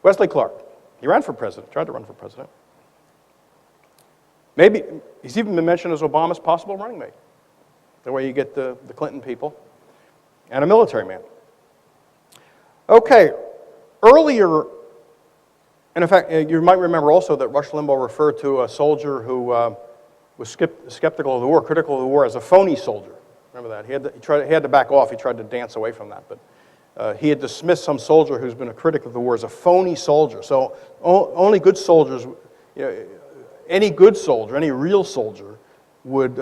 Wesley Clark. He ran for president, tried to run for president. Maybe, he's even been mentioned as Obama's possible running mate. The way you get the Clinton people. And a military man. Okay, earlier, and in fact, you might remember also that Rush Limbaugh referred to a soldier who was skeptical of the war, critical of the war, as a phony soldier. Remember that? He had to back off. He tried to dance away from that. But he had dismissed some soldier who's been a critic of the war as a phony soldier. So only good soldiers, any good soldier, any real soldier would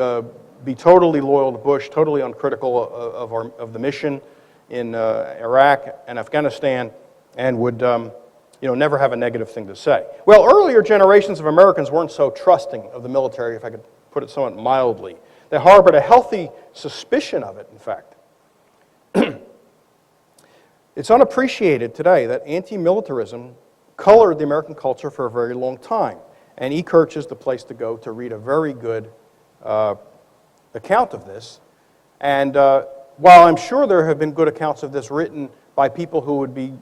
be totally loyal to Bush, totally uncritical of the mission in Iraq and Afghanistan, and would never have a negative thing to say. Well, earlier generations of Americans weren't so trusting of the military, if I could put it somewhat mildly. They harbored a healthy suspicion of it, in fact. It's unappreciated today that anti-militarism colored the American culture for a very long time. And E. Kirch is the place to go to read a very good account of this. And while I'm sure there have been good accounts of this written by people who would be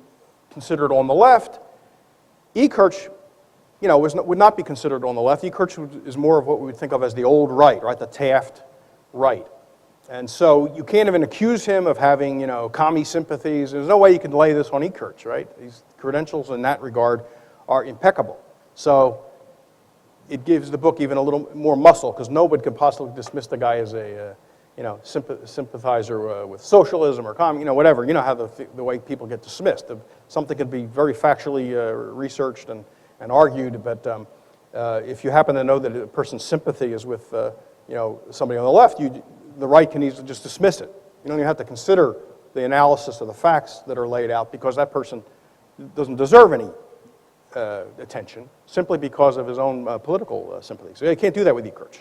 considered on the left, E. Kirch, would not be considered on the left. E. Kirch is more of what we would think of as the old right, the Taft right. And so you can't even accuse him of having, commie sympathies. There's no way you can lay this on E. Kirch, right? His credentials in that regard are impeccable. So it gives the book even a little more muscle, because nobody could possibly dismiss the guy as a, sympathizer with socialism or whatever. You know how the way people get dismissed. Something can be very factually researched and argued, but if you happen to know that a person's sympathy is with, somebody on the left, the right can easily just dismiss it. You don't even have to consider the analysis of the facts that are laid out, because that person doesn't deserve any attention simply because of his own political sympathies. So you can't do that with E. Kirch.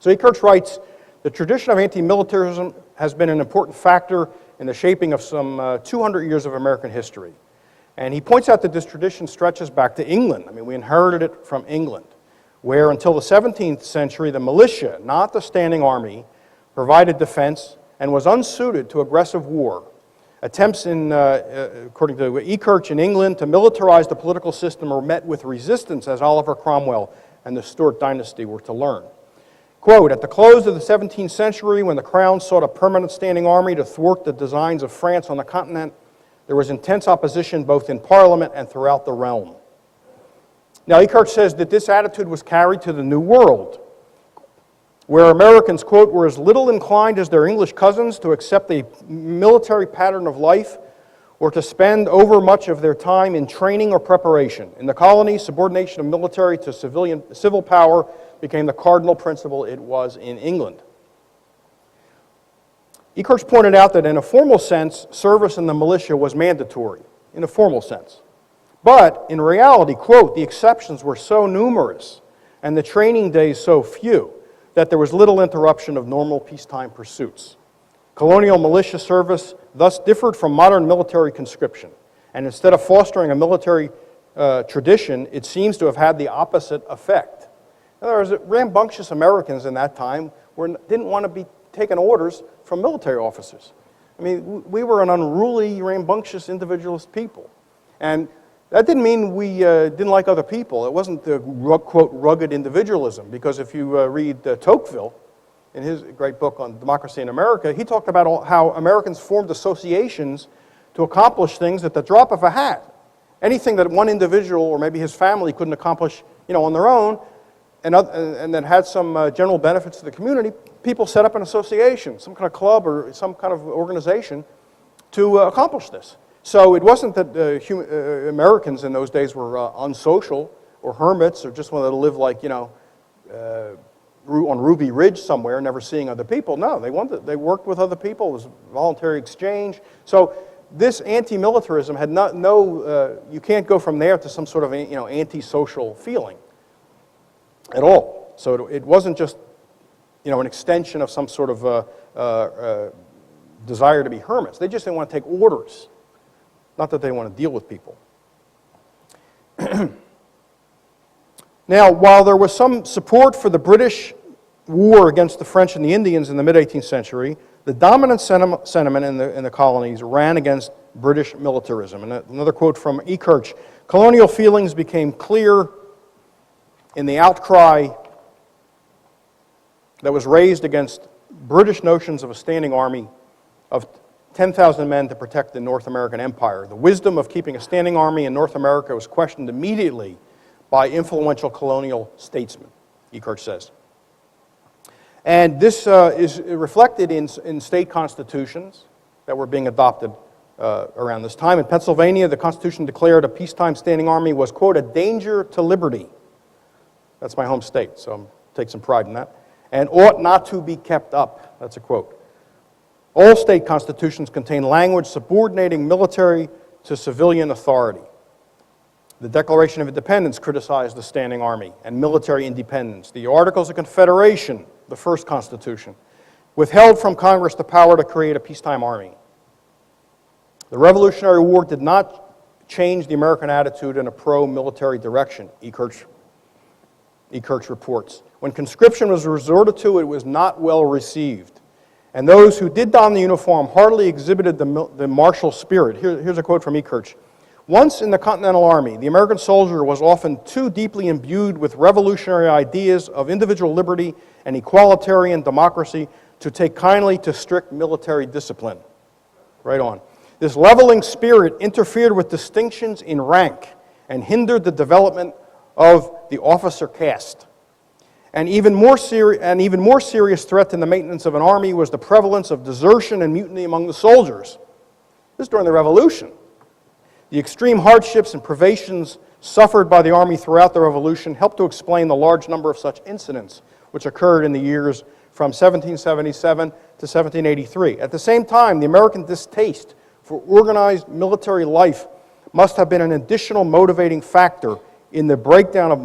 So E. Kirch writes, the tradition of anti-militarism has been an important factor in the shaping of some 200 years of American history. And he points out that this tradition stretches back to England. I mean, we inherited it from England, where until the 17th century, the militia, not the standing army, provided defense and was unsuited to aggressive war. Attempts according to E. Kirch in England, to militarize the political system were met with resistance, as Oliver Cromwell and the Stuart dynasty were to learn. Quote, at the close of the 17th century, when the Crown sought a permanent standing army to thwart the designs of France on the continent, there was intense opposition both in Parliament and throughout the realm. Now, E. Kirch says that this attitude was carried to the New World, where Americans, quote, were as little inclined as their English cousins to accept a military pattern of life or to spend over much of their time in training or preparation. In the colonies, subordination of military to civil power became the cardinal principle it was in England. E. Kirch pointed out that in a formal sense, service in the militia was mandatory, in a formal sense. But in reality, quote, the exceptions were so numerous and the training days so few that there was little interruption of normal peacetime pursuits. Colonial militia service thus differed from modern military conscription, and instead of fostering a military tradition, it seems to have had the opposite effect. In other words, rambunctious Americans in that time didn't want to be taking orders from military officers. I mean, we were an unruly, rambunctious, individualist people. And that didn't mean we didn't like other people. It wasn't the, quote, rugged individualism, because if you read Tocqueville, in his great book on democracy in America, he talked about how Americans formed associations to accomplish things at the drop of a hat. Anything that one individual or maybe his family couldn't accomplish, on their own, and that had some general benefits to the community, people set up an association, some kind of club or some kind of organization to accomplish this. So it wasn't that Americans in those days were unsocial or hermits or just wanted to live like, on Ruby Ridge somewhere, never seeing other people. No, they worked with other people. It was voluntary exchange. So this anti-militarism had you can't go from there to some sort of, anti-social feeling at all. So it wasn't just, an extension of some sort of desire to be hermits. They just didn't want to take orders. Not that they didn't want to deal with people. Now, while there was some support for the British war against the French and the Indians in the mid-18th century, the dominant sentiment in the colonies ran against British militarism. And another quote from Ekirch, colonial feelings became clear in the outcry that was raised against British notions of a standing army of 10,000 men to protect the North American empire. The wisdom of keeping a standing army in North America was questioned immediately by influential colonial statesmen, Ekirch says. And this is reflected in state constitutions that were being adopted around this time. In Pennsylvania, the Constitution declared a peacetime standing army was, quote, a danger to liberty. That's my home state, so I'm take some pride in that. And ought not to be kept up. That's a quote. All state constitutions contain language subordinating military to civilian authority. The Declaration of Independence criticized the standing army and military independence. The Articles of Confederation, the first Constitution, withheld from Congress the power to create a peacetime army. The Revolutionary War did not change the American attitude in a pro-military direction, Ekirch reports. When conscription was resorted to, it was not well received. And those who did don the uniform hardly exhibited the martial spirit. Here's a quote from Ekirch. Once in the Continental Army, the American soldier was often too deeply imbued with revolutionary ideas of individual liberty and equalitarian democracy to take kindly to strict military discipline. Right on. This leveling spirit interfered with distinctions in rank and hindered the development of the officer caste. An even more serious threat to the maintenance of an army was the prevalence of desertion and mutiny among the soldiers. This is during the Revolution. The extreme hardships and privations suffered by the Army throughout the Revolution helped to explain the large number of such incidents which occurred in the years from 1777 to 1783. At the same time, the American distaste for organized military life must have been an additional motivating factor in the breakdown of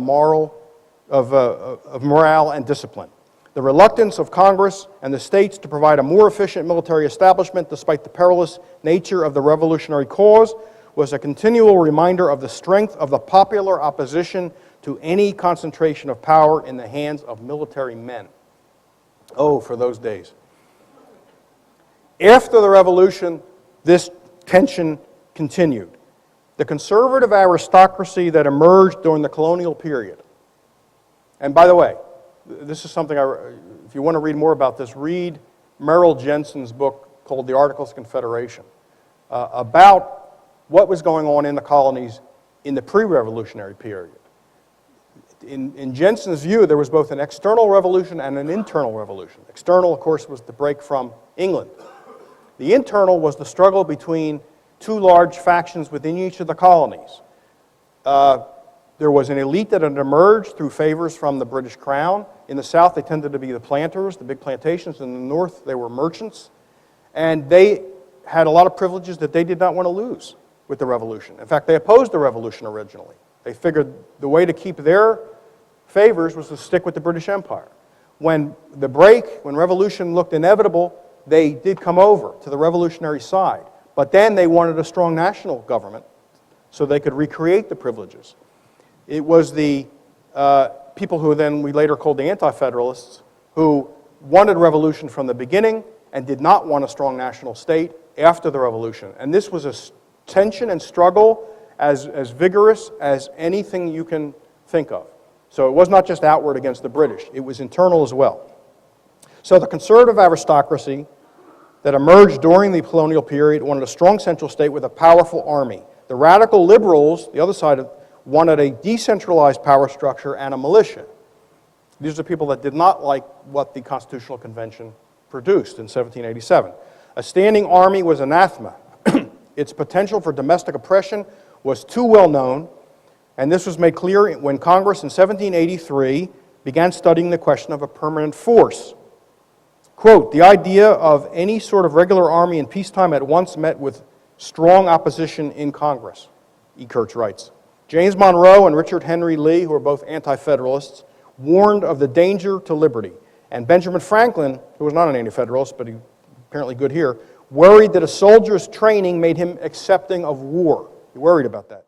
morale and discipline. The reluctance of Congress and the states to provide a more efficient military establishment, despite the perilous nature of the revolutionary cause, was a continual reminder of the strength of the popular opposition to any concentration of power in the hands of military men. Oh, for those days. After the Revolution, this tension continued. The conservative aristocracy that emerged during the colonial period. And by the way, this is something, if you want to read more about this, read Merrill Jensen's book called The Articles of Confederation, about what was going on in the colonies in the pre-revolutionary period. In Jensen's view, there was both an external revolution and an internal revolution. External, of course, was the break from England. The internal was the struggle between two large factions within each of the colonies. There was an elite that had emerged through favors from the British Crown. In the South, they tended to be the planters, the big plantations. In the North, they were merchants. And they had a lot of privileges that they did not want to lose with the Revolution. In fact, they opposed the Revolution originally. They figured the way to keep their favors was to stick with the British Empire. When Revolution looked inevitable, they did come over to the revolutionary side. But then they wanted a strong national government so they could recreate the privileges. It was the people who then we later called the Anti-Federalists who wanted revolution from the beginning and did not want a strong national state after the Revolution. And this was a tension and struggle as vigorous as anything you can think of. So it was not just outward against the British, it was internal as well. So the conservative aristocracy that emerged during the colonial period wanted a strong central state with a powerful army. The radical liberals, the other side, wanted a decentralized power structure and a militia. These are people that did not like what the Constitutional Convention produced in 1787. A standing army was anathema. Its potential for domestic oppression was too well known, and this was made clear when Congress in 1783 began studying the question of a permanent force. Quote, the idea of any sort of regular army in peacetime at once met with strong opposition in Congress, Ekirch writes. James Monroe and Richard Henry Lee, who were both anti-federalists, warned of the danger to liberty. And Benjamin Franklin, who was not an anti-federalist, but he apparently good here, worried that a soldier's training made him accepting of war. He worried about that.